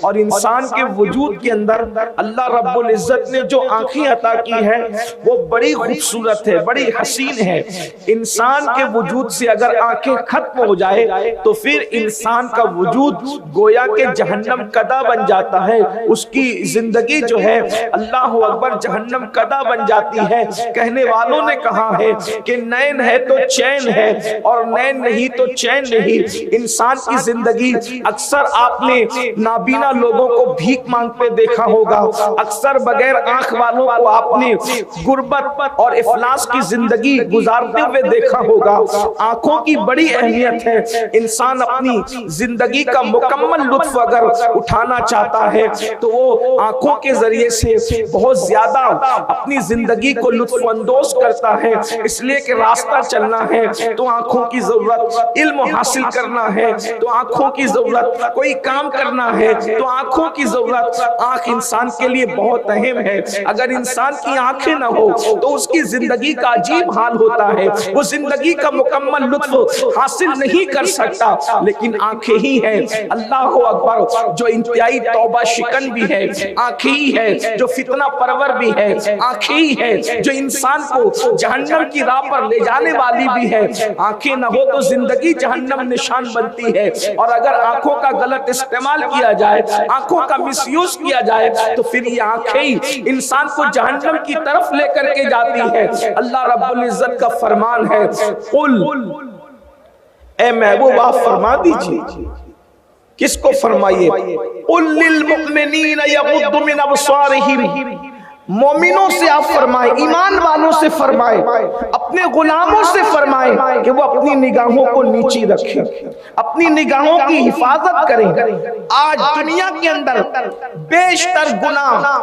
اور انسان کے وجود کے اندر اللہ رب العزت نے جو آنکھیں عطا کی ہے وہ بڑی خوبصورت ہے، بڑی حسین ہے۔ انسان کے وجود سے اگر آنکھیں ختم ہو جائے تو پھر انسان کا وجود گویا کہ جہنم کدا بن جاتا ہے، اس کی زندگی جو ہے اللہ اکبر جہنم کدا بن جاتی ہے۔ کہنے والوں نے کہا ہے کہ نین ہے تو چین ہے اور نین نہیں تو چین نہیں۔ انسان کی زندگی اکثر آپ نے نابینا لوگوں کو بھیک مانگتے دیکھا ہوگا، اکثر بغیر آنکھ والوں کو آپ نے غربت اور افلاس کی زندگی گزارتے ہوئے دیکھا ہوگا۔ آنکھوں کی بڑی اہمیت ہے۔ انسان اپنی زندگی کا مکمل لطف اگر اٹھانا چاہتا ہے تو وہ آنکھوں کے ذریعے سے بہت زیادہ اپنی زندگی کو لطف اندوز کرتا ہے۔ اس لیے کہ راستہ چلنا ہے تو آنکھوں کی ضرورت، علم حاصل کرنا ہے تو آنکھوں کی ضرورت، کوئی کام کرنا ہے تو آنکھوں کی ضرورت۔ آنکھ انسان کے لیے بہت اہم ہے۔ اگر انسان کی آنکھیں نہ ہو تو اس کی زندگی کا عجیب حال ہوتا ہے، وہ زندگی کا مکمل لطف حاصل نہیں کر سکتا۔ لیکن آنکھیں ہی ہے اللہ اکبر جو انتہائی توبہ شکن بھی ہے، آنکھیں ہی ہے جو فتنہ پرور بھی ہے، آنکھیں ہی ہے جو انسان کو جہنم کی راہ پر لے جانے والی بھی ہے۔ آنکھیں نہ ہو تو زندگی جہنم نشان بنتی ہے، اور اگر آنکھوں کا غلط استعمال کیا جائے، آنکھوں کا مس یوز کیا جائے تو پھر یہ آنکھیں ہی انسان کو جہنم کی طرف لے کر کے جاتی ہے۔ اللہ رب العزت کا فرمان ہے قل، اے محبوب آپ فرما دیجئے، کس کو فرمائیے؟ قل للمؤمنین یغضوا من ابصارہم، مومنوں سے آپ فرمائیں، ایمان والوں سے فرمائیں، اپنے غلاموں سے فرمائیں کہ وہ اپنی نگاہوں کو نیچی رکھیں، اپنی نگاہوں کی حفاظت کریں۔ آج دنیا کے اندر بیشتر گناہ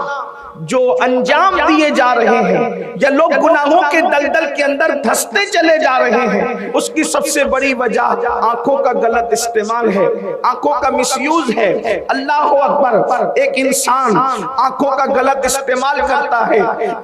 جو انجام دیے جا رہے ہیں یا لوگ گناہوں کے دلدل کے اندر دھستے چلے جا رہے ہیں، اس کی سب سے بڑی وجہ آنکھوں کا غلط استعمال ہے، آنکھوں کا مس یوز ہے۔ اللہ اکبر، ایک انسان آنکھوں کا غلط استعمال کرتا ہے،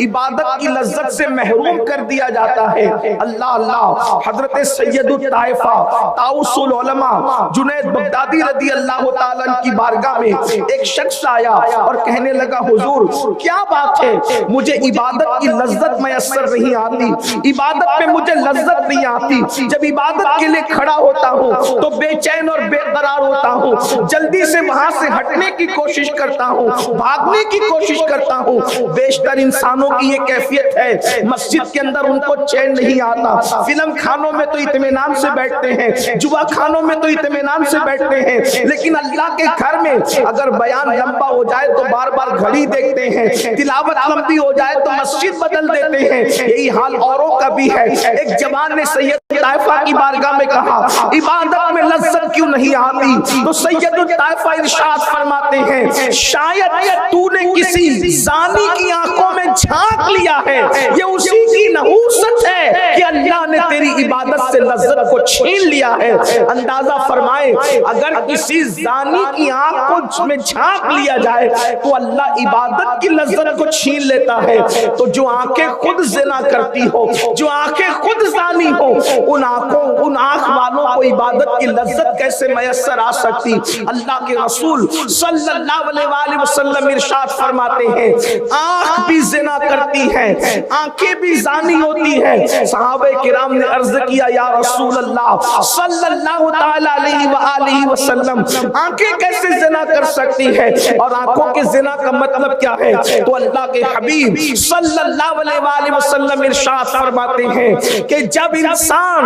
عبادت کی لذت سے محروم کر دیا جاتا ہے۔ اللہ اللہ، حضرت سید الطائفہ طاؤس العلماء جنید بغدادی رضی اللہ تعالیٰ عنہ کی بارگاہ میں ایک شخص آیا اور کہنے لگا حضور کیا بات ہے، مجھے عبادت کی لذت میسر نہیں آتی، عبادت پہ مجھے لذت نہیں آتی، جب عبادت کے لیے کھڑا ہوتا ہوں تو بے چین اور بے قرار ہوتا ہوں، جلدی سے وہاں سے ہٹنے کی کوشش کرتا ہوں، بھاگنے کی کوشش کرتا ہوں۔ بیشتر انسانوں کی یہ کیفیت ہے، مسجد کے اندر ان کو چین نہیں آتا، فلم خانوں میں تو اطمینان سے بیٹھتے ہیں، جوا خانوں میں تو اطمینان سے بیٹھتے ہیں، لیکن اللہ کے گھر میں اگر بیان لمبا ہو جائے تو بار بار گھڑی دیکھتے ہیں، تلاوت لمبی ہو جائے تو مسجد بدل دیتے ہیں۔ یہی حال اوروں کا بھی ہے۔ ایک جوان نے سید الطائفہ کی بارگاہ میں کہا عبادت میں لذت کیوں نہیں آتی؟ تو سید الطائفہ ارشاد فرماتے ہیں شاید تو نے کسی زانی کی آنکھوں میں جھانک لیا ہے، یہ اسی کی نحوست ہے کہ اللہ نے تیری عبادت سے لذت کو چھین لیا ہے۔ اندازہ فرمائے اگر کسی زانی کی آنکھ میں جھانک لیا جائے تو اللہ عبادت کی لذت کو چھین لیتا ہے، تو جو آنکھیں خود زنا کرتی ہو، جو آنکھیں خود زانی ہو، ان آنکھ والوں کو عبادت کی لذت کیسے میسر آ سکتی؟ اللہ کے رسول صلی اللہ علیہ وآلہ وسلم ارشاد فرماتے ہیں آنکھ بھی زنا کرتی ہے، آنکھیں بھی زانی ہوتی ہے۔ صحابہ کرام نے عرض کیا یا رسول اللہ صلی اللہ تعالی علیہ وآلہ وسلم آنکھیں کیسے زنا کر سکتی ہے، اور آنکھوں کے زنا کا مطلب کیا ہے؟ تو اللہ کے حبیب صلی اللہ علیہ وآلہ وسلم ارشاد فرماتے ہیں کہ جب انسان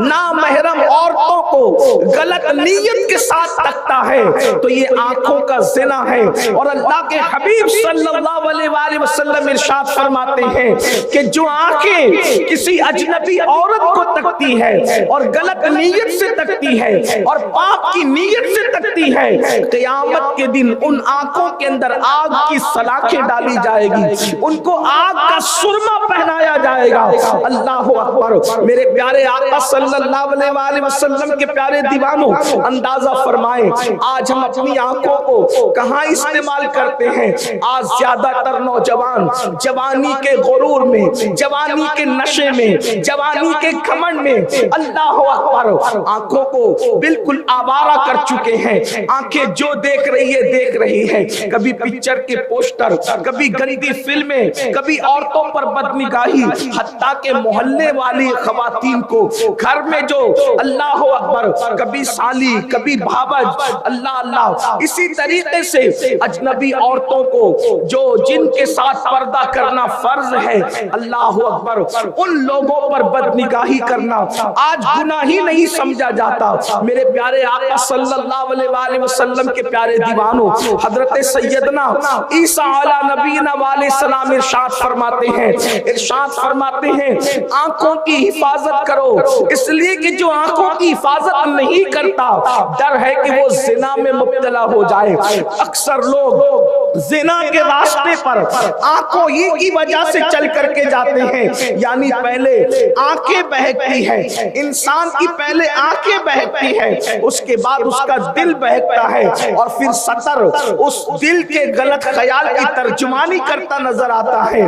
نامحرم عورتوں کو غلط نیت کے ساتھ تکتا ہے تو یہ آنکھوں کا زنا ہے، اور اللہ کے حبیب صلی اللہ علیہ وآلہ وسلم ارشاد فرماتے ہیں کہ جو آنکھیں کسی اجنبی عورت کو تکتی ہے اور غلط نیت سے تکتی ہے اور پاپ کی نیت سے تکتی ہے، قیامت کے دن ان آنکھوں کے اندر آگ کی سلاخیں ڈالی جائے گی، ان کو آگ کا سرما پہنایا جائے گا۔ اللہ اکبر، میرے پیارے آقا صلی اللہ علیہ وآلہ وسلم کے پیارے دیوانوں اندازہ فرمائیں آج ہم اپنی آنکھوں کو کہاں استعمال کرتے ہیں. آج زیادہ تر نوجوان جوانی کے غرور میں، جوانی کے نشے میں، جوانی کے گھمنڈ میں اللہ اکبر آنکھوں کو بالکل آوارہ کر چکے ہیں. آنکھیں جو دیکھ رہی ہے دیکھ رہی ہے، کبھی پکچر کے پوسٹر، کبھی گندی فلمیں، کبھی عورتوں پر بدنگاہی، حتیٰ کہ محلے والی خواتین کو گھر میں جو اللہ اکبر کبھی سالی کبھی بھاوج، اللہ اللہ اسی طریقے سے اجنبی عورتوں کو جو جن کے ساتھ پردہ کرنا فرض ہے، اللہ اکبر ان لوگوں پر بدنگاہی کرنا آج گناہ ہی نہیں سمجھا جاتا. میرے پیارے آقا صلی اللہ علیہ وآلہ وسلم کے پیارے دیوانوں حضرت سیدنا عیسیٰ علیہ نبینا علیہ السلام ارشاد فرماتے ہیں آنکھوں کی حفاظت کرو، اس لیے کہ جو آنکھوں کی حفاظت نہیں کرتا ڈر ہے کہ وہ زنا میں مبتلا ہو جائے. اکثر لوگ زنا کے راستے پر آنکھوں ہی کی وجہ سے چل کر کے جاتے ہیں. یعنی پہلے آنکھیں بہکتی ہے انسان کی، پہلے آنکھیں بہکتی ہے، اس کے بعد اس کا دل بہکتا ہے، اور پھر سطر اس دل کے غلط خیال کی ترجمانی کرتا نظر آتا ہے.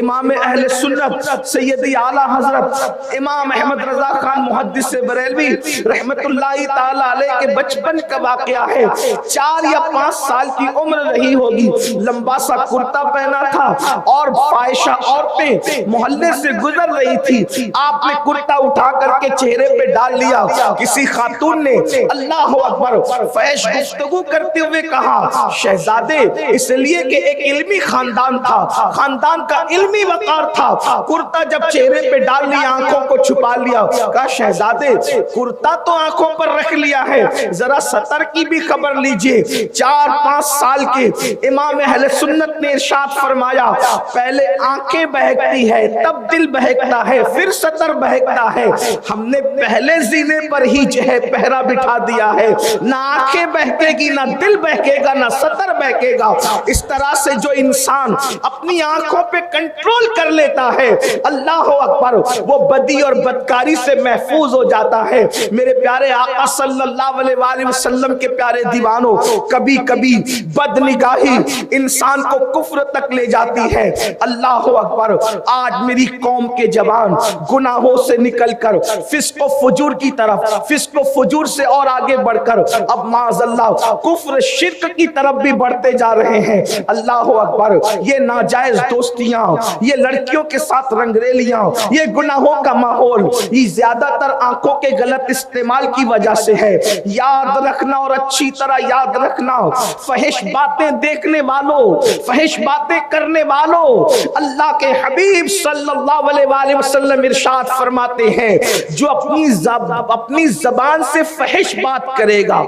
امام اہل سنت سیدی اعلیٰ حضرت امام احمد رضا خان محدث بریلوی رحمت اللہ تعالی علیہ کے بچپن کا واقعہ ہے. 4 یا 5 سال کی عمر رہی ہوگی، لمبا سا کرتا پہنا تھا اور فاحشہ عورتیں محلے سے گزر رہی تھی. آپ نے کرتا اٹھا کر کے چہرے پہ ڈال لیا. کسی خاتون نے اللہ اکبر فحش گفتگو کرتے ہوئے کہا شہزادے، اس لیے کہ ایک علمی خاندان تھا، خاندان کا علمی وقار تھا. کرتا جب چہرے پہ ڈال لیا، آنکھوں کو چھپا لیا، کہا شہزادے کرتا تو آنکھوں پر رکھ لیا ہے، ذرا سطر کی بھی خبر لیجئے. 4-5 سال کے امام اہل سنت نے ارشاد فرمایا پہلے آنکھیں بہکتی ہے، تب دل بہکتا ہے، پھر سطر بہکتا ہے. ہم نے پہلے زینے پر ہی جو ہے پہرا بٹھا دیا ہے، نہ آنکھیں بہکے گی، نہ دل بہکے گا، نہ سطر بہکے گا. اس طرح سے جو انسان اپنی آنکھوں پہ کنٹرول کر لیتا ہے اللہ اکبر وہ بدی اور بدکاری سے محفوظ ہو جاتا ہے. میرے پیارے آقا صلی اللہ علیہ وآلہ وسلم کے پیارے دیوانوں کبھی کبھی بدنگاہی انسان کو کفر تک لے جاتی ہے. اللہ اکبر آج میری قوم کے جوان گناہوں سے نکل کر فسق و فجور کی طرف، فسق و فجور سے اور آگے بڑھ کر اب معاذ اللہ کفر شرک کی طرف بھی بڑھتے جا رہے ہیں. اللہ اکبر یہ ناجائز دوستیاں، یہ لڑکیوں کے ساتھ رنگریلیاں، یہ گناہوں کا ماحول، یہ زیادہ تر آنکھوں کے غلط استعمال کی وجہ سے ہے. یاد رکھنا اور اچھی طرح یاد رکھنا، فحش باتیں دیکھنے والوں، فحش باتیں کرنے والوں، اللہ کے حبیب صلی اللہ علیہ وآلہ وسلم ارشاد فرماتے ہیں جو اپنی زبان سے فحش بات کرے گا،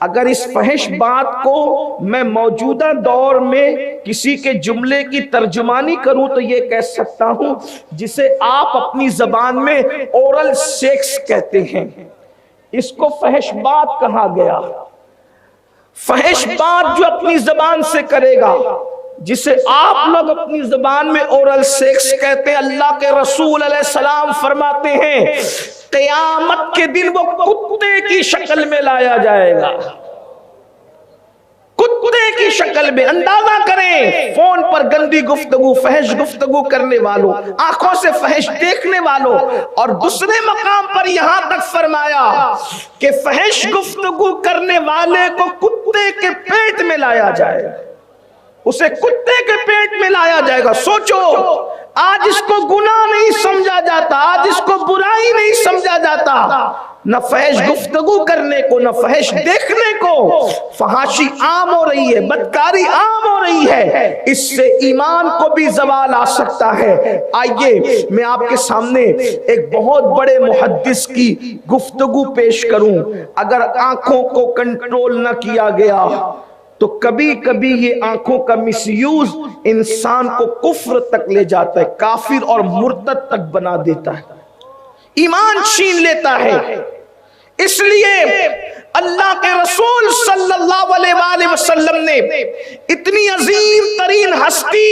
اگر اس فحش بات کو میں موجودہ دور میں کسی کے جملے کی ترجمانی کروں تو یہ کہہ سکتا ہوں جسے آپ اپنی زبان میں اورل سیکس کہتے ہیں، اس کو فحش بات کہا گیا. فحش بات جو اپنی زبان سے کرے گا، جسے آپ لوگ اپنی زبان میں اورل سیکس کہتے ہیں، اللہ کے رسول علیہ السلام فرماتے ہیں قیامت کے دن وہ کتے کی شکل میں لایا جائے گا. کتے کی شکل میں. اندازہ کریں فون پر گندی گفتگو، فحش گفتگو کرنے والوں، آنکھوں سے فحش دیکھنے والوں، اور دوسرے مقام پر یہاں تک فرمایا کہ فحش گفتگو کرنے والے کو کتے کے پیٹ میں لایا جائے گا، اسے کتے کے پیٹ میں لایا جائے گا. سوچو آج اس کو گناہ نہیں سمجھا جاتا، آج اس کو برائی نہیں سمجھا جاتا، نہ فحش گفتگو کرنے کو، نہ فحش دیکھنے کو. فحاشی عام ہو رہی ہے، بدکاری عام ہو رہی ہے، اس سے ایمان کو بھی زوال آ سکتا ہے. آئیے میں آپ کے سامنے ایک بہت بڑے محدث کی گفتگو پیش کروں. اگر آنکھوں کو کنٹرول نہ کیا گیا تو کبھی کبھی یہ آنکھوں کا مس یوز انسان کو کفر تک لے جاتا ہے، کافر اور مرتد تک بنا دیتا ہے، ایمان چھین لیتا ہے. اس لیے اللہ کے رسول صلی اللہ علیہ وآلہ وسلم نے اتنی عظیم ترین ہستی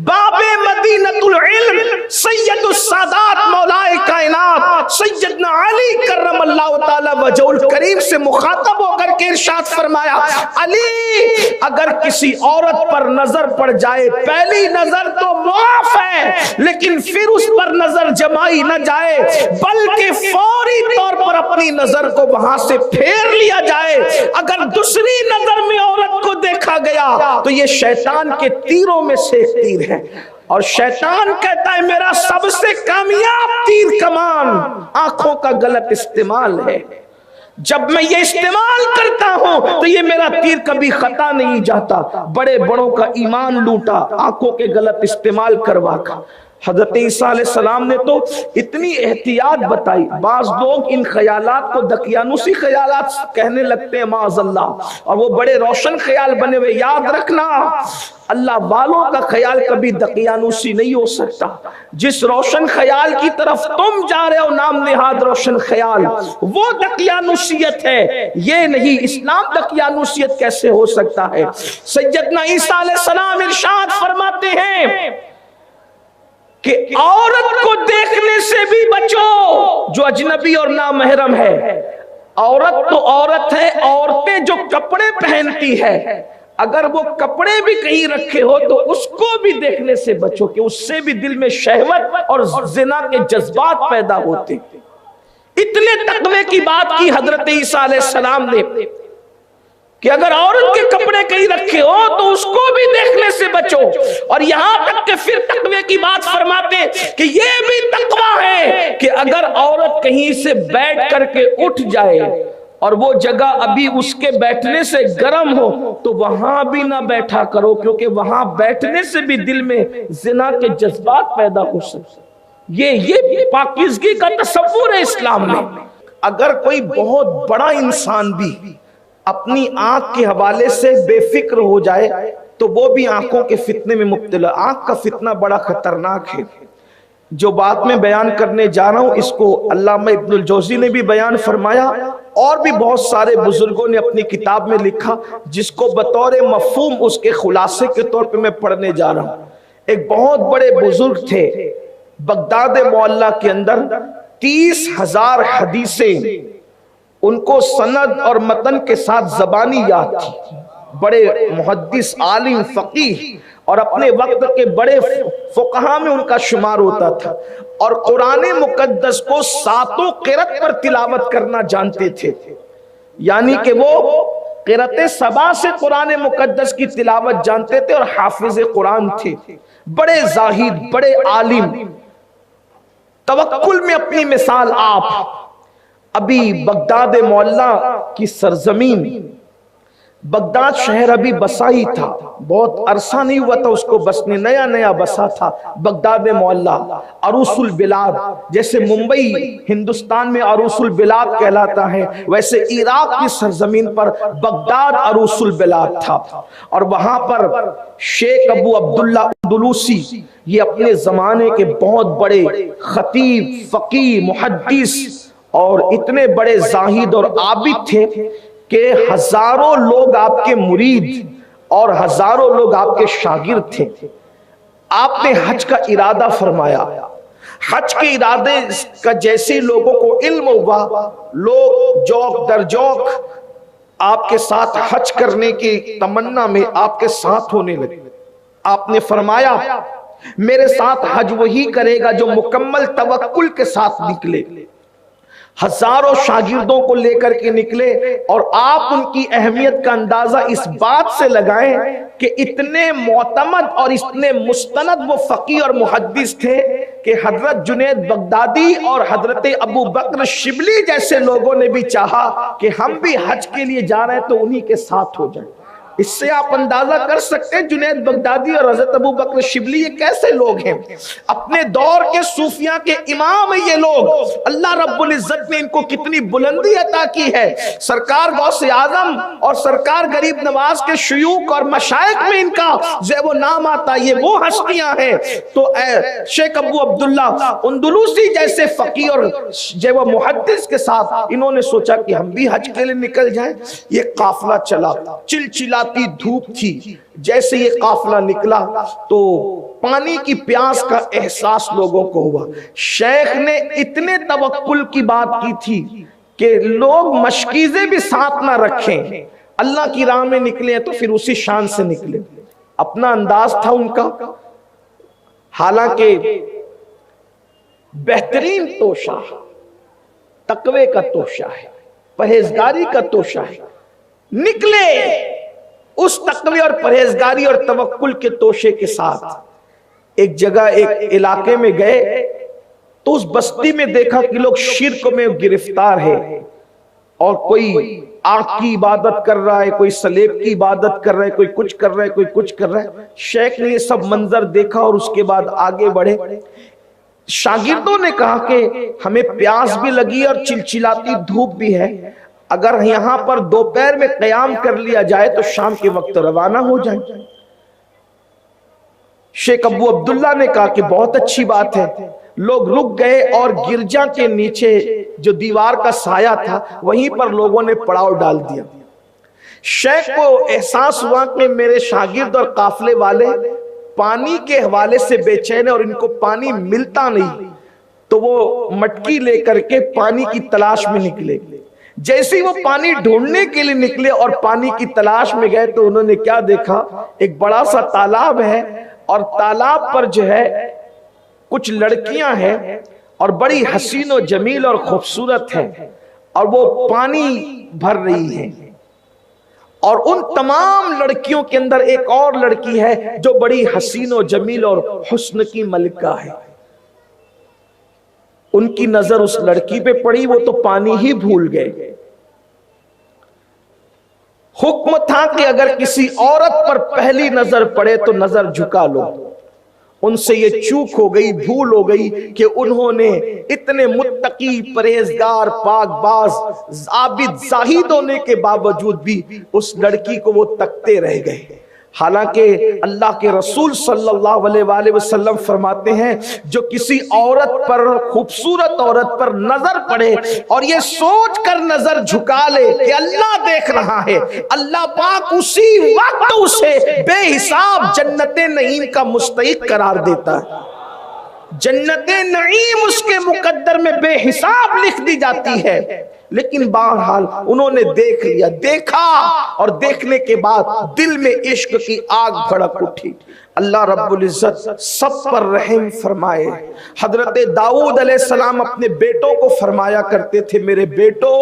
باب مدینۃ العلم سید السادات مولائے کائنات سیدنا علی کرم اللہ تعالی وجہہ الکریم سے مخاطب ہو کر کے ارشاد فرمایا، علی اگر کسی عورت پر نظر پڑ جائے، پہلی نظر تو معاف ہے لیکن پھر اس پر نظر جمائی نہ جائے، بلکہ فوری طور پر اپنی نظر کو وہاں سے پھیر لیا جائے۔ اگر دوسری نظر میں عورت کو دیکھا گیا تو یہ شیطان کے تیروں میں سے ایک تیر ہے، اور شیطان کہتا ہے میرا سب سے کامیاب تیر کمان آنکھوں کا غلط استعمال ہے، جب میں یہ استعمال کرتا ہوں تو یہ میرا تیر کبھی خطا نہیں جاتا۔ بڑے بڑوں کا ایمان لوٹا آنکھوں کے غلط استعمال کروا کر۔ حضرت عیسیٰ علیہ السلام نے تو اتنی احتیاط بتائی، بعض لوگ ان خیالات کو دقیانوسی خیالات کہنے لگتے ہیں معاذ اللہ، اور وہ بڑے روشن خیال بنے ہوئے۔ یاد رکھنا اللہ والوں کا خیال کبھی دقیانوسی نہیں ہو سکتا۔ جس روشن خیال کی طرف تم جا رہے ہو نام نہاد روشن خیال، وہ دقیانوسیت ہے، یہ نہیں۔ اسلام دقیانوسیت کیسے ہو سکتا ہے؟ سیدنا عیسیٰ علیہ السلام ارشاد فرماتے ہیں کہ عورت کو دیکھنے سے بھی بچو جو اجنبی اور نامحرم ہے۔ عورت تو عورت ہے، عورتیں جو کپڑے پہنتی ہے، اگر وہ کپڑے بھی کہیں رکھے ہو تو اس کو بھی دیکھنے سے بچو کہ اس سے بھی دل میں شہوت اور زنا کے جذبات پیدا ہوتے۔ اتنے تقوی کی بات کی حضرت عیسیٰ علیہ السلام نے کہ اگر عورت کے کپڑے کہیں رکھے ہو تو اس کو بھی دیکھنے سے بچو، اور یہاں تک کہ پھر تقوی کی بات فرماتے کہ یہ بھی تقوی ہے کہ اگر عورت کہیں سے بیٹھ کر کے اٹھ جائے اور وہ جگہ ابھی اس کے بیٹھنے سے گرم ہو تو وہاں بھی نہ بیٹھا کرو، کیونکہ وہاں بیٹھنے سے بھی دل میں زنا کے جذبات پیدا ہو سکتے۔ یہ پاکیزگی کا تصور ہے اسلام میں۔ اگر کوئی بہت بڑا انسان بھی اپنی آنکھ کے حوالے سے بے فکر ہو جائے تو وہ بھی آنکھوں کے فتنے میں مبتلا۔ آنکھ کا فتنہ بڑا خطرناک ہے۔ جو بات میں بیان کرنے جا رہا ہوں اس کو علامہ ابن الجوزی نے بھی بیان فرمایا، اور بھی بہت سارے بزرگوں نے اپنی کتاب میں لکھا، جس کو بطور مفہوم اس کے خلاصے کے طور پہ میں پڑھنے جا رہا ہوں۔ ایک بہت بڑے بزرگ تھے، بغداد معلیٰ کے اندر 30,000 حدیثیں ان کو سند اور متن کے ساتھ زبانی یاد تھی۔ بڑے محدث، عالم، فقیہ، اور اپنے وقت کے بڑے فقہاء میں ان کا شمار ہوتا تھا، اور قرآن مقدس کو 7 قرأت پر تلاوت کرنا جانتے تھے، یعنی کہ وہ قرأت 7 سے قرآن مقدس کی تلاوت جانتے تھے اور حافظ قرآن تھے۔ بڑے زاہد، بڑے عالم، توکل میں اپنی مثال آپ۔ ابھی بغداد معلیٰ کی سرزمین، بغداد شہر ابھی بسا ہی تھا، بہت عرصہ نہیں ہوا تھا اس کو بسنے، نیا نیا بسا تھا بغداد معلیٰ، عروس البلاد۔ جیسے ممبئی ہندوستان میں عروس البلاد کہلاتا ہے، ویسے عراق کی سرزمین پر بغداد عروس البلاد تھا، اور وہاں پر شیخ ابو عبداللہ اندلوسی، یہ اپنے زمانے کے بہت بڑے خطیب، فقیہ، محدث اور اتنے بڑے زاہد اور عابد تھے کہ ہزاروں لوگ آپ کے مرید اور ہزاروں لوگ آپ کے شاگرد تھے۔ آپ نے حج کا ارادہ فرمایا۔ حج کے ارادے کا جیسے لوگوں کو علم ہوا، لوگ جوک در جوک آپ کے ساتھ حج کرنے کی تمنا میں آپ کے ساتھ ہونے لگے۔ آپ نے فرمایا میرے ساتھ حج وہی کرے گا جو مکمل توکل کے ساتھ نکلے۔ ہزاروں شاگردوں کو لے کر کے نکلے، اور آپ ان کی اہمیت کا اندازہ اس بات سے لگائیں کہ اتنے معتمد اور اتنے مستند وہ فقیہ اور محدث تھے کہ حضرت جنید بغدادی اور حضرت ابو بکر شبلی جیسے لوگوں نے بھی چاہا کہ ہم بھی حج کے لیے جا رہے ہیں تو انہی کے ساتھ ہو جائیں۔ اس سے آپ اندازہ کر سکتے ہیں جنید بغدادی اور حضرت ابو بکر شبلی یہ کیسے لوگ ہیں، اپنے دور کے صوفیاء کے امام ہیں یہ لوگ. اللہ رب العزت نے ان کو کتنی بلندی عطا کی ہے. سرکار غوث اعظم اور سرکار غریب نواز کے شیوخ اور مشائخ میں ان کا جو وہ نام آتا، یہ وہ ہستیاں ہیں. تو شیخ ابو عبداللہ اندلوسی جیسے فقیہ اور جو وہ محدث کے ساتھ انہوں نے سوچا کہ ہم بھی حج کے لیے نکل جائیں. یہ قافلہ چلا، چلچلاتی دھوپ تھی. جیسے یہ قافلہ نکلا تو پانی کی پیاس کا احساس لوگوں کو ہوا. شیخ نے اتنے توکل کی بات کی تھی کہ لوگ مشکیزیں بھی ساتھ نہ رکھیں، اللہ کی راہ میں نکلے تو پھر اسی شان سے نکلے. اپنا انداز تھا ان کا. حالانکہ بہترین توشہ تقوی کا توشہ ہے، پرہیزگاری کا توشہ ہے. نکلے اس تقوی اور پرہیزگاری اور توکل کے توشے کے ساتھ. ایک جگہ ایک علاقے میں گئے تو اس بستی میں دیکھا کہ لوگ شرک میں گرفتار ہے، اور کوئی آگ کی عبادت کر رہا ہے، کوئی سلیب کی عبادت کر رہا ہے، کوئی کچھ کر رہا ہے، کوئی کچھ کر رہا ہے. شیخ نے یہ سب منظر دیکھا اور اس کے بعد آگے بڑھے. شاگردوں نے کہا کہ ہمیں پیاس بھی لگی اور چلچلاتی دھوپ بھی ہے، اگر یہاں پر دوپہر میں قیام کر لیا جائے تو شام کے وقت روانہ ہو جائیں. شیخ ابو عبداللہ نے کہا کہ بہت اچھی بات ہے. لوگ رک گئے اور گرجا کے نیچے جو دیوار کا سایہ تھا وہیں پر لوگوں نے پڑاؤ ڈال دیا. شیخ کو احساس ہوا کہ میرے شاگرد اور قافلے والے پانی کے حوالے سے بے چین اور ان کو پانی ملتا نہیں، تو وہ مٹکی لے کر کے پانی کی تلاش میں نکلے. جیسے وہ پانی ڈھونڈنے کے لیے نکلے اور پانی کی تلاش میں گئے تو انہوں نے کیا دیکھا، ایک بڑا سا تالاب ہے اور تالاب پر جو ہے کچھ لڑکیاں ہیں اور بڑی حسین و جمیل اور خوبصورت ہیں، اور وہ پانی بھر رہی ہیں. اور ان تمام لڑکیوں کے اندر ایک اور لڑکی ہے جو بڑی حسین و جمیل اور حسن کی ملکہ ہے. ان کی نظر اس لڑکی پہ پڑی، وہ تو پانی ہی بھول گئے. حکم تھا کہ اگر کسی عورت پر پہلی نظر پڑے تو نظر جھکا لو. ان سے یہ چوک ہو گئی، بھول ہو گئی کہ انہوں نے اتنے متقی، پرہیزگار، پاک باز، عابد، زاہد ہونے کے باوجود بھی اس لڑکی کو وہ تکتے رہ گئے. حالانکہ اللہ کے رسول صلی اللہ علیہ وآلہ وسلم فرماتے ہیں جو کسی عورت پر، خوبصورت عورت پر نظر پڑے اور یہ سوچ کر نظر جھکا لے کہ اللہ دیکھ رہا ہے، اللہ پاک اسی وقت اسے بے حساب جنت نعیم کا مستحق قرار دیتا ہے. جنت نعیم اس کے مقدر میں بے حساب لکھ دی جاتی ہے. لیکن بہرحال انہوں نے دیکھ لیا، دیکھا، اور دیکھنے کے بعد دل میں عشق کی آگ بھڑک اٹھی. اللہ رب العزت سب پر رحم فرمائے. حضرت داؤد علیہ السلام اپنے بیٹوں کو فرمایا کرتے تھے، میرے بیٹو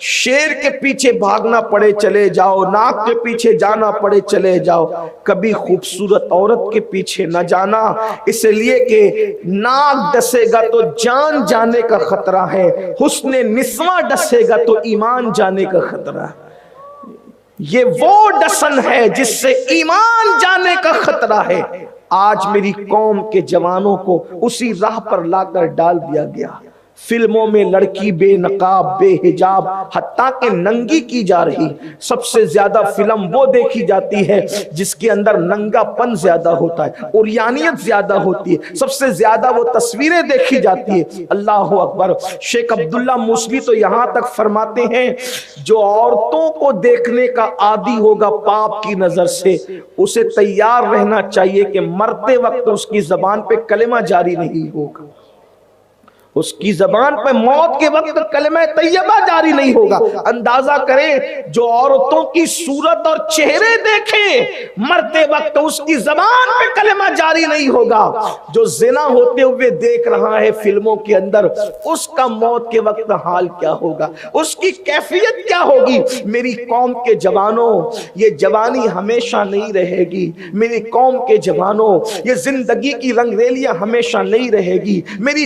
شیر کے پیچھے بھاگنا پڑے چلے جاؤ، ناک کے پیچھے جانا پڑے چلے جاؤ، کبھی خوبصورت عورت کے پیچھے نہ جانا، اس لیے کہ ناک ڈسے گا تو جان جانے کا خطرہ ہے، حسن نسواں ڈسے گا تو ایمان جانے کا خطرہ ہے. یہ وہ ڈسن ہے جس سے ایمان جانے کا خطرہ ہے. آج میری قوم کے جوانوں کو اسی راہ پر لا کر ڈال دیا گیا. فلموں میں لڑکی بے نقاب، بے حجاب، حتیٰ کہ ننگی کی جا رہی. سب سے زیادہ فلم وہ دیکھی جاتی ہے جس کے اندر ننگا پن زیادہ ہوتا ہے، عریانیت زیادہ ہوتی ہے، سب سے زیادہ وہ تصویریں دیکھی جاتی ہے. اللہ اکبر. شیخ عبداللہ موسوی تو یہاں تک فرماتے ہیں جو عورتوں کو دیکھنے کا عادی ہوگا پاپ کی نظر سے، اسے تیار رہنا چاہیے کہ مرتے وقت اس کی زبان پہ کلمہ جاری نہیں ہوگا، اس کی زبان پہ موت کے وقت کلمہ طیبہ جاری نہیں ہوگا. اندازہ کریں جو عورتوں کی صورت اور چہرے دیکھیں مرتے وقت اس کی زبان پہ کلمہ جاری نہیں ہوگا. جو زنا ہوتے ہوئے دیکھ رہا ہے فلموں کے اندر، اس کا موت کے وقت حال کیا ہوگا، اس کی کیفیت کیا ہوگی. میری قوم کے جوانوں، یہ جوانی ہمیشہ نہیں رہے گی. میری قوم کے جوانوں، یہ زندگی کی رنگ ریلیاں ہمیشہ نہیں رہے گی. میری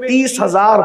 30,000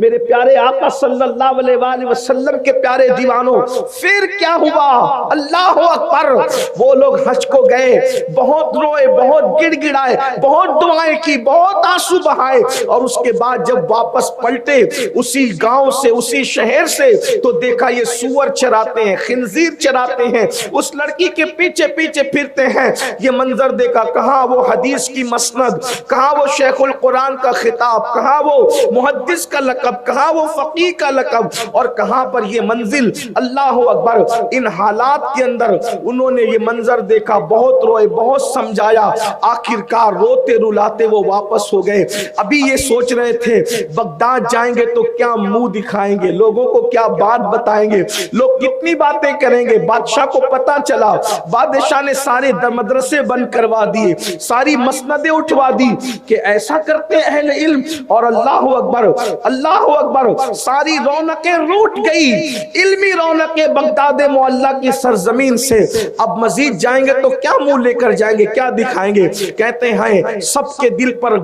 میرے پیارے آقا صلی اللہ علیہ وآلہ وسلم کے پیارے دیوانوں، پھر کیا ہوا؟ اللہ اکبر! وہ لوگ حج کو گئے، بہت روئے، بہت گڑ گڑائے، بہت دعائیں کی، بہت آنسو بہائے، اور اس کے بعد جب واپس پلٹے اسی گاؤں سے، اسی شہر سے، تو دیکھا یہ سور چراتے ہیں، خنزیر چراتے ہیں، اس لڑکی کے پیچھے پیچھے پھرتے ہیں۔ یہ منظر دیکھا، کہاں وہ حدیث کی مسند، کہاں وہ شیخ القرآن کا خطاب، کہاں وہ محدث کا لقب، کہاں وہ فقیہ کا لقب، اور کہاں پر یہ منزل۔ اللہ اکبر! ان حالات کے اندر انہوں نے یہ منظر دیکھا، بہت روئے، بہت سمجھایا، آخرکار روتے رلاتے وہ واپس ہو گئے۔ ابھی یہ سوچ رہے تھے بغداد جائیں گے تو کیا منہ دکھائیں گے، لوگوں کو کیا بات بتائیں گے، لوگ کتنی باتیں کریں گے۔ بادشاہ کو پتا چلا، بادشاہ نے سارے مدرسے بند کروا دیے، ساری مسندیں اٹھوا دی کہ ایسا کرتے اہل علم، اور اللہ اکبر، اللہ اکبر! ساری رونقیں روٹ گئی، علمی رونقیں بغداد معلیٰ کی سرزمین سے۔ اب مزید جائیں گے تو کیا منہ لے کر جائیں گے، کیا دکھائیں گے؟ کہتے ہیں سب کے دل پر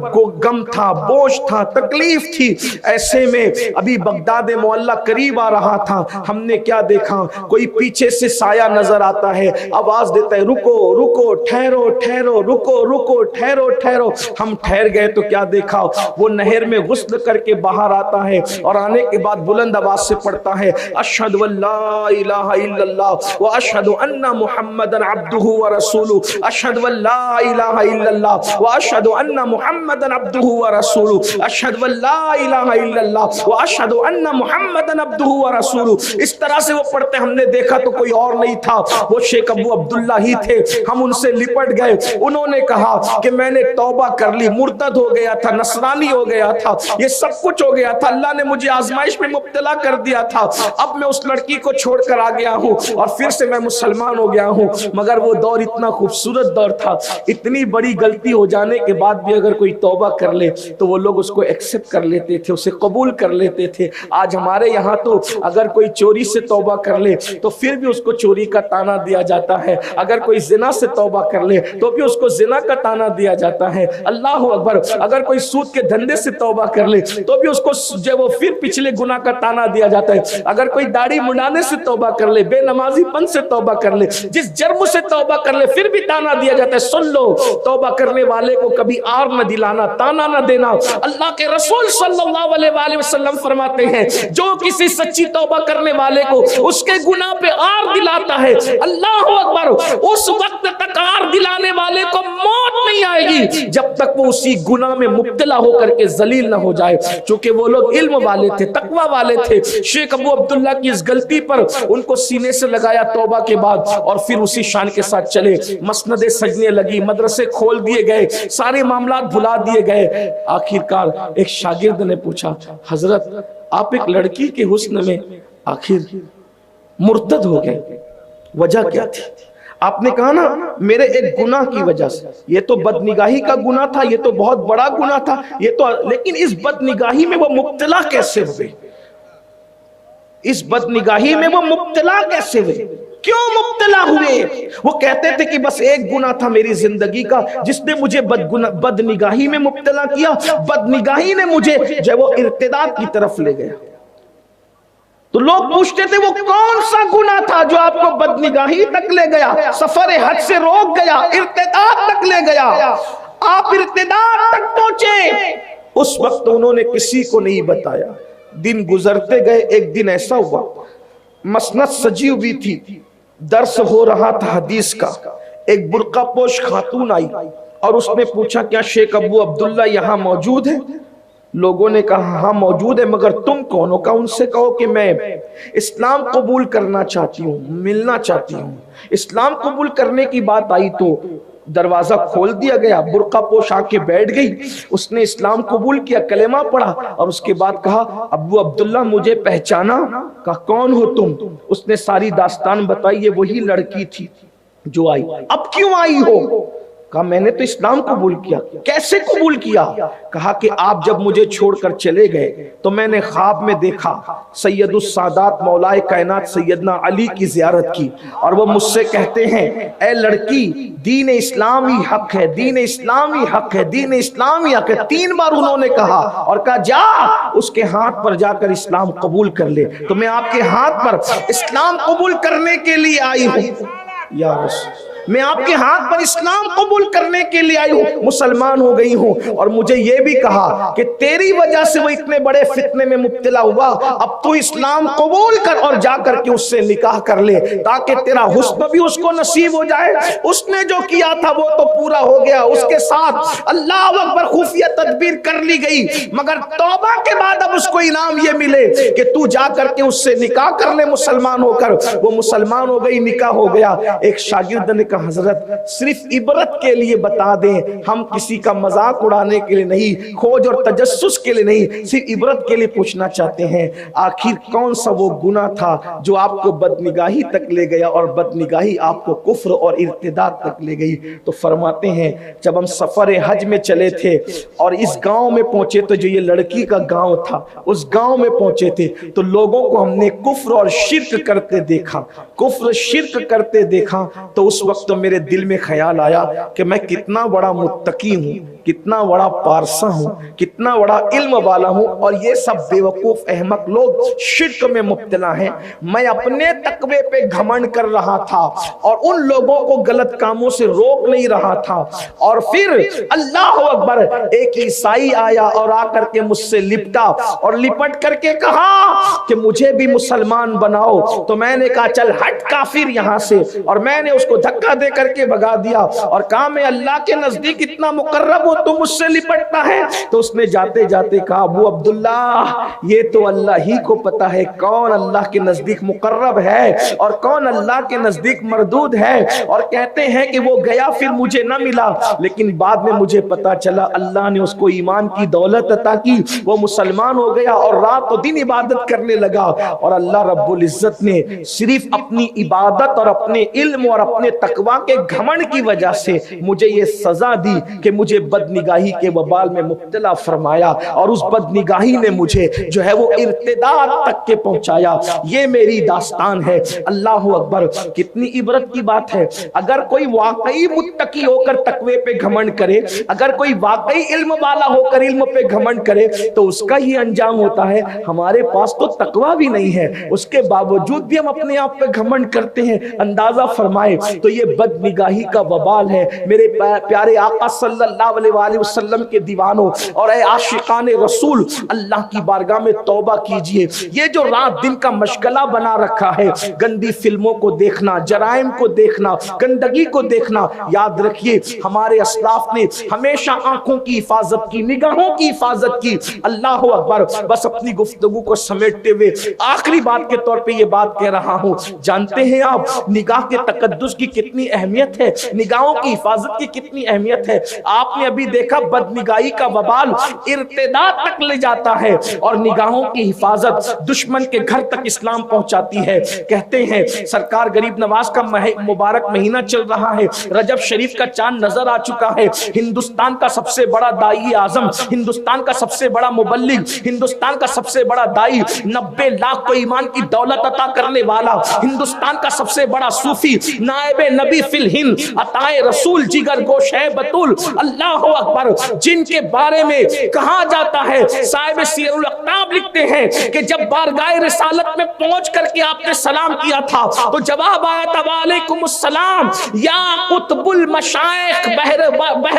غم تھا، بوجھ تھا، تکلیف تھی۔ ایسے میں ابھی بغداد معلیٰ قریب آ رہا تھا، ہم نے کیا دیکھا؟ کوئی پیچھے سے سایہ نظر آتا ہے، آواز دیتا ہے رکو رکو، ٹھہرو ٹھہرو، رکو رکو، ٹھہرو ٹھہرو۔ ہم ٹھہر گئے تو کیا دیکھا؟ وہ نہر میں غسل کر کے باہر آتا ہے، اور آنے کے بعد بلند آواز سے پڑھتا ہے اشہد ان لا الہ الا اللہ واشہد ان محمدا عبدہ ورسولہ، اشہد ان لا الہ الا اللہ واشہد ان محمدا عبدہ ورسولہ، اشہد ان لا الہ الا اللہ واشہد ان محمدا عبدہ ورسولہ۔ اس طرح سے وہ پڑھتے، ہم نے دیکھا تو کوئی اور نہیں تھا، وہ شیخ ابو عبداللہ ہی تھے۔ ہم ان سے لپٹ گئے، انہوں نے کہا کہ میں نے توبہ کر لی، مرتد ہو گیا تھا، نصرانی ہو گیا تھا، یہ سب کچھ ہو گیا تھا، اللہ نے مجھے آزمائش میں مبتلا کر دیا تھا، اب میں اس لڑکی کو چھوڑ کر آ گیا ہوں اور پھر سے میں مسلمان ہو گیا ہوں۔ مگر وہ دور اتنا خوبصورت دور تھا، اتنی بڑی غلطی ہو جانے کے بعد بھی اگر کوئی توبہ کر لے تو وہ لوگ اس کو ایکسپٹ کر لیتے تھے، اسے قبول کر لیتے تھے۔ آج ہمارے یہاں تو اگر کوئی چوری سے توبہ کر لے تو پھر بھی اس کو چوری کا طعنہ دیا جاتا ہے، اگر کوئی زنا سے توبہ کر لے تو بھی اس کو زنا کا طعنہ دیا جاتا ہے۔ اللہ اکبر! اگر کوئی سود کے دھندے سے توبہ کر لے تو بھی اس کو جو وہ پھر پچھلے گناہ کا طعنہ دیا جاتا ہے۔ اگر کوئی داڑھی منڈانے سے توبہ کر لے، بے نمازی پن سے توبہ کر لے، جس جرم سے توبہ کر لے، پھر بھی طعنہ دیا جاتا ہے۔ سن لو، توبہ کرنے والے کو کبھی آر نہ دلانا، طعنہ نہ دینا۔ اللہ کے رسول صلی اللہ علیہ وآلہ وسلم فرماتے ہیں جو کسی سچی توبہ کرنے والے کو اس کے گناہ پہ آر دلاتا ہے، اللہ اکبر، اس وقت تک آر دلانے والے کو موت نہیں آئے گی جب تک وہ اسی گناہ میں مبتلا ہو کر کے ذلیل نہ ہو جائے۔ چونکہ وہ لوگ علم والے تھے، تقوی والے تھے۔ شیخ ابو عبداللہ کی اس غلطی پر ان کو سینے سے لگایا توبہ کے بعد، اور پھر اسی شان کے ساتھ چلے، مسندیں سجنے لگی، مدرسے کھول دیے گئے، سارے معاملات بھلا دیے گئے۔ آخرکار ایک شاگرد نے پوچھا حضرت آپ ایک لڑکی کے حسن میں آخر مرتد ہو گئے، وجہ کیا تھی؟ آپ نے کہا نا میرے ایک گناہ کی وجہ سے، یہ تو بدنگاہی کا گناہ تھا، یہ تو بہت بڑا گناہ تھا، یہ تو، لیکن اس بدنگاہی میں وہ مبتلا کیسے ہوئے؟ اس بدنگاہی میں وہ مبتلا کیسے ہوئے؟ کیوں مبتلا ہوئے؟ وہ کہتے تھے کہ بس ایک گناہ تھا میری زندگی کا جس نے مجھے بدنگاہی میں مبتلا کیا، بدنگاہی نے مجھے جو وہ ارتداد کی طرف لے گیا۔ تو لوگ پوچھتے تھے وہ کون سا گناہ تھا جو آپ کو بدنگاہی تک لے گیا، سفر حج سے روک گیا، ارتداد تک لے گیا، آپ ارتداد تک پہنچے؟ اس وقت انہوں نے کسی کو نہیں بتایا۔ دن گزرتے گئے، ایک دن ایسا ہوا مسند سجی ہوئی تھی، درس ہو رہا تھا حدیث کا، ایک برقع پوش خاتون آئی اور اس نے پوچھا کیا شیخ ابو عبداللہ یہاں موجود ہے؟ لوگوں نے کہا ہاں موجود ہے، مگر تم کون ہو؟ کہا ان سے کہو کہ میں اسلام قبول کرنا چاہتی ہوں، ملنا چاہتی ہوں۔ اسلام قبول کرنے کی بات آئی تو دروازہ کھول دیا گیا، برقع پوش آ کے بیٹھ گئی، اس نے اسلام قبول کیا، کلمہ پڑھا، اور اس کے بعد کہا ابو عبداللہ مجھے پہچانا؟ کہا کون ہو تم؟ اس نے ساری داستان بتائی، یہ وہی لڑکی تھی جو آئی۔ اب کیوں آئی ہو؟ کہا میں نے تو اسلام قبول کیا. کیسے قبول کیا؟ کہا کہ آپ جب مجھے چھوڑ کر چلے گئے تو میں نے خواب میں دیکھا سید السادات مولائے کائنات سیدنا علی کی زیارت کی، اور وہ مجھ سے کہتے ہیں اے لڑکی دین اسلامی حق ہے، دین اسلامی حق ہے، دین اسلامی حق ہے. 3 بار انہوں نے کہا اور کہا جا اس کے ہاتھ پر جا کر اسلام قبول کر لے. تو میں آپ کے ہاتھ پر اسلام قبول کرنے کے لیے آئی ہوں یا رسول، میں آپ کے ہاتھ پر اسلام قبول کرنے کے لیے آئی ہوں، مسلمان ہو گئی ہوں. اور مجھے یہ بھی کہا کہ تیری وجہ سے وہ اتنے بڑے فتنے میں مبتلا ہوا، اب تو اسلام قبول کر اور جا کر کے اس سے نکاح کر لے تاکہ تیرا حسن بھی اس کو نصیب ہو جائے. اس نے جو کیا تھا وہ تو پورا ہو گیا، اس کے ساتھ اللہ اکبر خفیہ تدبیر کر لی گئی، مگر توبہ کے بعد اب اس کو انعام یہ ملے کہ تو جا کر کے اس سے نکاح کر لے مسلمان ہو کر. وہ مسلمان ہو گئی، نکاح ہو گیا. ایک شاگرد نے حضرت صرف عبرت کے لیے بتا دیں، ہم کسی کا مذاق اڑانے کے لیے نہیں، کھوج اور تجسس کے لیے نہیں، صرف عبرت کے لیے پوچھنا چاہتے ہیں آخر کون سا وہ گناہ تھا جو آپ کو بدنگاہی تک لے گیا اور بدنگاہی آپ کو کفر اور ارتداد تک لے گئی؟ تو فرماتے ہیں جب ہم سفر حج میں چلے تھے اور اس گاؤں میں پہنچے تو جو یہ لڑکی کا گاؤں تھا اس گاؤں میں پہنچے تھے تو لوگوں کو ہم نے کفر اور شرک کرتے دیکھا، کفر شرک کرتے دیکھا. تو اس وقت تو میرے دل میں خیال آیا کہ میں کتنا بڑا متقی ہوں، کتنا بڑا پارسا ہوں، کتنا بڑا علم والا ہوں، اور یہ سب بے وقوف احمق لوگ شرک میں مبتلا ہیں. میں اپنے تقوی پہ گھمنڈ کر رہا تھا اور ان لوگوں کو غلط کاموں سے روک نہیں رہا تھا. اور پھر اللہ اکبر ایک عیسائی آیا اور آ کر کے مجھ سے لپٹا اور لپٹ کر کے کہا کہ مجھے بھی مسلمان بناؤ. تو میں نے کہا چل ہٹ کافر یہاں سے، اور میں نے اس کو دھکا دے کر کے بھگا دیا اور کہا میں اللہ کے نزدیک اتنا مقرب ہوں تو مجھ سے لپٹتا ہے. تو اس نے جاتے جاتے کہا ابو عبداللہ یہ تو اللہ ہی کو پتا ہے کون اللہ کے نزدیک مقرب ہے اور کون اللہ کے نزدیک مردود ہے. اور کہتے ہیں کہ وہ گیا پھر مجھے نہ ملا، لیکن بعد میں مجھے پتا چلا اللہ نے اس کو ایمان کی دولت عطا کی، وہ مسلمان ہو گیا اور رات و دن عبادت کرنے لگا. اور اللہ رب العزت نے صرف اپنی عبادت اور اپنے علم اور اپنے تقوی کے گھمنڈ کی وجہ سے مجھے یہ سزا دی کہ مجھے بدنگاہی کے وبال میں مبتلا فرمایا، اور اس بدنگاہی نے مجھے جو ہے وہ ارتداد تک کے پہنچایا. یہ میری داستان ہے. اللہ اکبر کتنی عبرت کی بات ہے. اگر کوئی واقعی متقی ہو کر تقوی پہ گھمنڈ کرے، اگر کوئی واقعی علم والا ہو کر علم پہ گھمنڈ کرے تو اس کا ہی انجام ہوتا ہے. ہمارے پاس تو تقوی بھی نہیں ہے، اس کے باوجود بھی ہم اپنے آپ پہ گھمنڈ کرتے ہیں. اندازہ فرمائے تو یہ بدنگاہی کا وبال ہے. میرے پیارے آقا صلی اللہ علیہ وآلہ وسلم کے دیوانوں اور اے عاشقان رسول، اللہ کی بارگاہ میں توبہ کیجئے. یہ جو رات دن کا مشغلہ بنا رکھا ہے، گندی فلموں کو دیکھنا، جرائم کو دیکھنا، گندگی کو دیکھنا، یاد رکھیے ہمارے اسلاف نے ہمیشہ آنکھوں کی حفاظت کی، نگاہوں کی حفاظت کی. اللہ اکبر. بس اپنی گفتگو کو سمیٹتے ہوئے آخری بات کے طور پہ یہ بات کہہ رہا ہوں، جانتے ہیں آپ نگاہ کے تقدس کی کتنی اہمیت ہے، نگاہوں کی حفاظت کی کتنی اہمیت ہے. آپ نے ابھی دیکھا بدنگاہی کا وبال ارتداد تک لے جاتا ہے اور نگاہوں کی حفاظت دشمن کے گھر تک اسلام پہنچاتی ہے. کہتے ہیں سرکار غریب نواز کا مبارک مہینہ چل رہا ہے، رجب شریف کا چاند نظر آ چکا ہے. ہندوستان کا سب سے بڑا داعی اعظم، ہندوستان کا سب سے بڑا مبلغ، ہندوستان کا سب سے بڑا داعی، 90 لاکھ کو ایمان کی دولت عطا کرنے والا، ہندوستان کا سب سے بڑا صوفی، نائب نبی فی الہند، عطائے رسول، جگر گوش ہے بطول، اللہ اکبر، جن کے بارے میں کہا جاتا ہے، صاحب سیر الاقتاب لکھتے ہیں کہ جب بارگاہ رسالت میں پہنچ کر کے آپ نے سلام کیا تھا تو جواب آیا تھا وعلیکم السلام یا قطب المشائخ بحر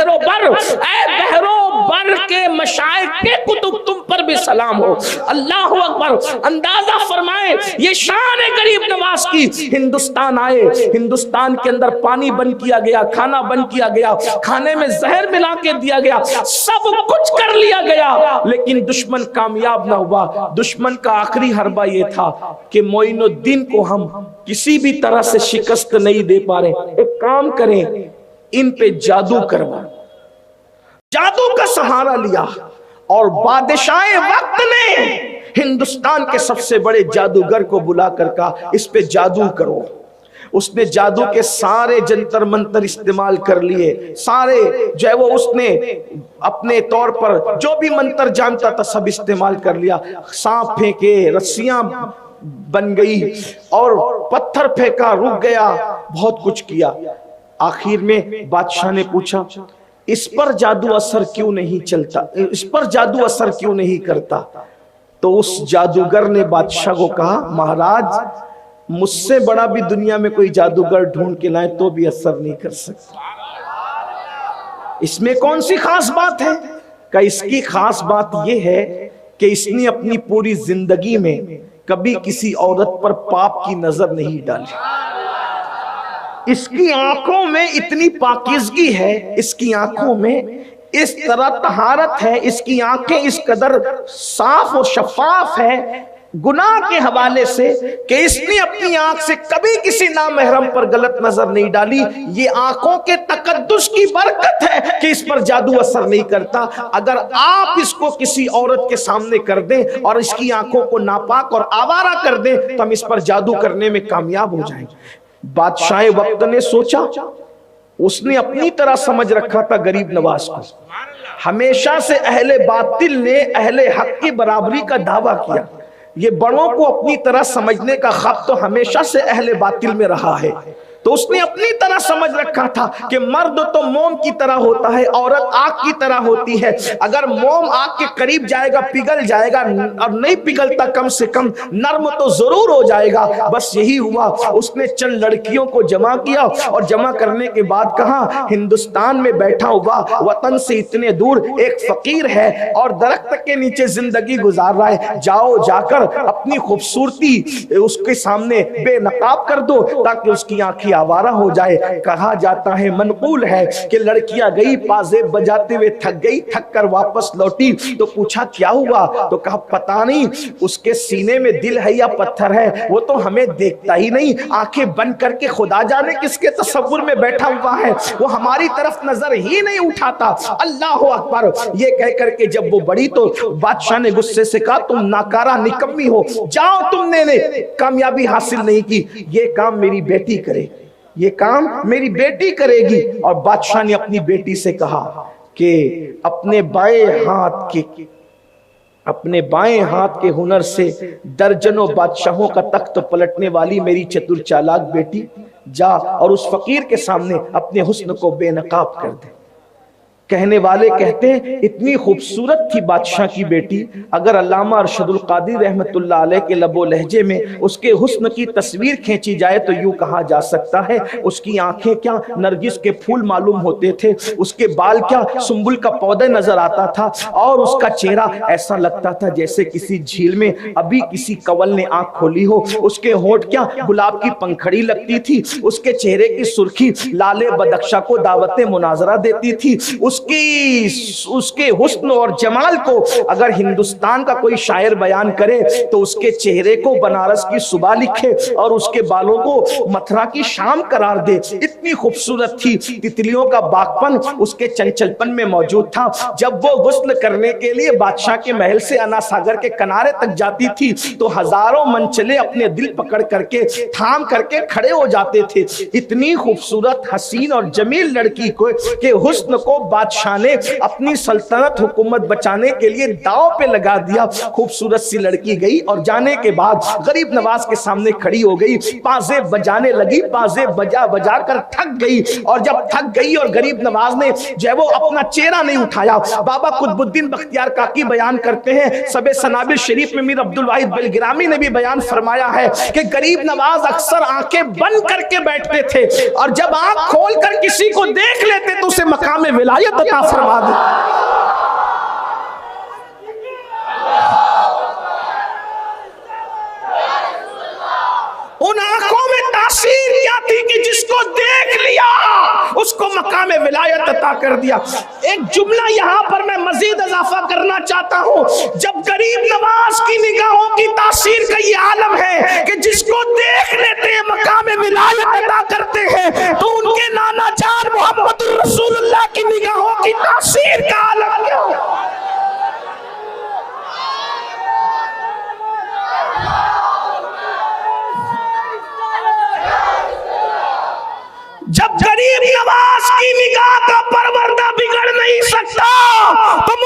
و بر، اے بحر و بر کے مشائخ کے قطب تم پر بھی سلام ہو. اللہ اکبر. اندازہ فرمائیں یہ شان غریب نواز کی. ہندوستان آئے، ہندوستان کے اندر پانی بند کیا گیا، کھانا بند کیا گیا، کھانے میں زہر ملا کے دیا گیا، سب کچھ کر لیا گیا، لیکن دشمن کامیاب نہ ہوا. دشمن کا آخری حربہ یہ تھا کہ معین الدین کو ہم کسی بھی طرح سے شکست نہیں دے پا رہے، ایک کام کریں ان پہ جادو کروا. جادو کا سہارا لیا اور بادشاہ وقت نے ہندوستان کے سب سے بڑے جادوگر کو بلا کر کہا اس پہ جادو کرو. اس نے جادو کے سارے جنتر منتر استعمال کر لیے، سارے جو ہے وہ اس نے اپنے طور پر جو بھی منتر جانتا تھا سب استعمال کر لیا، سانپ پھینکے، رسیاں بن گئی اور پتھر پھینکا رک گیا، بہت کچھ کیا۔ آخر میں بادشاہ نے پوچھا اس پر جادو اثر کیوں نہیں چلتا، اس پر جادو اثر کیوں نہیں کرتا؟ تو اس جادوگر نے بادشاہ کو کہا مہاراج مجھ سے بڑا بھی دنیا میں کوئی جادوگر ڈھونڈ کے لائیں تو بھی اثر نہیں کر سکتا۔ اس میں کون سی خاص بات ہے؟ کہ اس کی خاص بات یہ ہے کہ اس نے اپنی پوری زندگی میں کبھی کسی عورت پر پاپ کی نظر نہیں ڈالی۔ اس کی آنکھوں میں اتنی پاکیزگی ہے، اس کی آنکھوں میں اس طرح طہارت ہے، اس کی آنکھیں اس قدر صاف اور شفاف ہے گناہ کے حوالے سے کہ اس نے اپنی آنکھ سے کبھی کسی نامحرم پر غلط نظر نہیں ڈالی۔ یہ آنکھوں کے تقدس کی برکت ہے کہ اس پر جادو اثر نہیں کرتا۔ اگر آپ اس کو کسی عورت کے سامنے کر دیں اور اس کی آنکھوں کو ناپاک اور آوارہ کر دیں تو ہم اس پر جادو کرنے میں کامیاب ہو جائیں گے۔ بادشاہ وقت نے سوچا، اس نے اپنی طرح سمجھ رکھا تھا غریب نواز کو، ہمیشہ سے اہل باطل نے اہل حق کی برابری کا دعویٰ کیا۔ یہ بڑوں کو اپنی طرح سمجھنے کا خط تو ہمیشہ سے اہل باطل میں رہا ہے، تو اس نے اپنی طرح سمجھ رکھا تھا کہ مرد تو موم کی طرح ہوتا ہے، عورت آگ کی طرح ہوتی ہے، اگر موم آگ کے قریب جائے گا پگھل جائے گا، اور نہیں پگھلتا کم سے کم نرم تو ضرور ہو جائے گا۔ بس یہی ہوا، اس نے چند لڑکیوں کو جمع کیا اور جمع کرنے کے بعد کہا ہندوستان میں بیٹھا ہوا وطن سے اتنے دور ایک فقیر ہے اور درخت کے نیچے زندگی گزار رہا ہے، جاؤ جا کر اپنی خوبصورتی اس کے سامنے بے نقاب کر دو تاکہ اس کی آنکھیں آوارہ ہو جائے۔ کہا جاتا ہے، منقول ہے کہ لڑکیاں گئی پازیب بجاتے ہوئے تھک گئی، تھک کر واپس لوٹی تو پوچھا کیا ہوا؟ تو کہا پتہ نہیں، اس کے سینے میں دل ہے یا پتھر ہے وہ تو ہمیں دیکھتا ہی نہیں، آنکھیں بند کر کے خدا جانے کس کے تصور میں بیٹھا ہوا ہے، وہ ہماری طرف نظر ہی نہیں اٹھاتا۔ اللہ اکبر! یہ کہہ کر کے جب وہ بڑی تو بادشاہ نے غصے سے کہا تم ناکارہ نکمی ہو، جاؤ، تم نے کامیابی حاصل نہیں کی، یہ کام میری بیٹی کرے، یہ کام میری بیٹی کرے گی۔ اور بادشاہ نے اپنی بیٹی سے کہا کہ اپنے بائیں ہاتھ کے ہنر سے درجنوں بادشاہوں کا تخت پلٹنے والی میری چتر چالاک بیٹی، جا اور اس فقیر کے سامنے اپنے حسن کو بے نقاب کر دے۔ کہنے والے کہتے ہیں اتنی خوبصورت تھی بادشاہ کی بیٹی، اگر علامہ ارشد القادری رحمت اللہ علیہ کے لب و لہجے میں اس کے حسن کی تصویر کھینچی جائے تو یوں کہا جا سکتا ہے اس کی آنکھیں کیا نرگس کے پھول معلوم ہوتے تھے، اس کے بال کیا سنبل کا پودا نظر آتا تھا، اور اس کا چہرہ ایسا لگتا تھا جیسے کسی جھیل میں ابھی کسی کنول نے آنکھ کھولی ہو، اس کے ہونٹ کیا گلاب کی پنکھڑی لگتی تھی، اس کے چہرے کی سرخی لال بدخشاں کو دعوت مناظرہ دیتی تھی، اس کے حسن اور جمال کو اگر ہندوستان کا کوئی شاعر بیان کرے تو اس کے چہرے کو بنارس کی صبح لکھے اور اس کے بالوں کو متھرا کی شام قرار دے، اتنی خوبصورت تھی۔ تتلیوں کا باغپن اس کے چنچل پن میں موجود تھا۔ جب وہ غسل کرنے کے لیے بادشاہ کے محل سے انا ساگر کے کنارے تک جاتی تھی تو ہزاروں منچلے اپنے دل پکڑ کر کے تھام کر کے کھڑے ہو جاتے تھے۔ اتنی خوبصورت حسین اور جمیل لڑکی کو کہ حسن کو بادشاہ نے اپنی سلطنت حکومت بچانے کے لیے داؤ پہ لگا دیا۔ خوبصورت سی لڑکی گئی اور جانے کے بعد غریب نواز کے سامنے کھڑی ہو گئی، پازے بجانے لگی، پازے بجا بجا کر تھک گئی، اور جب تھک گئی اور غریب نواز نے جو ہے وہ اپنا چہرہ نہیں اٹھایا، بابا قطب الدین بختیار کاکی بیان کرتے ہیں، سب سنابل شریف میں میر عبد الواحد بلگرامی نے بھی بیان فرمایا ہے کہ غریب نواز اکثر آنکھیں بند کر کے بیٹھتے تھے اور جب آنکھ کھول کر کسی کو دیکھ لیتے تو اسے مقام ولایت عطا فرما دے۔ ان آنکھوں میں تاثیر کیا تھی کہ جس کو دیکھ لیا اس کو مقام ولایت عطا کر دیا۔ ایک جملہ یہاں پر میں مزید اضافہ کرنا چاہتا ہوں، جب غریب نواز کی نگاہوں کی تاثیر کا یہ عالم ہے کہ جس کو دیکھ لیتے ہیں مقام ولایت عطا کرتے ہیں، تو ان کے نانا جان محمد رسول اللہ کی نگاہوں کی تاثیر کا عالم کیا ہو۔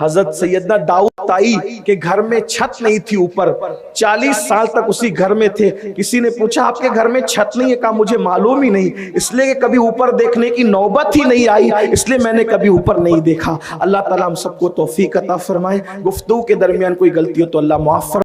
حضرت سیدنا داؤد طائی کے گھر میں چھت نہیں تھی اوپر، 40 سال تک اسی گھر میں تھے. کسی نے پوچھا آپ کے گھر میں چھت نہیں ہے؟ کہا مجھے معلوم ہی نہیں، اس لیے کہ کبھی اوپر دیکھنے کی نوبت ہی نہیں آئی، اس لیے میں نے کبھی اوپر نہیں دیکھا. اللہ تعالیٰ ہم سب کو توفیق عطا فرمائے. گفتگو کے درمیان کوئی غلطی ہو تو اللہ معاف فرمائے.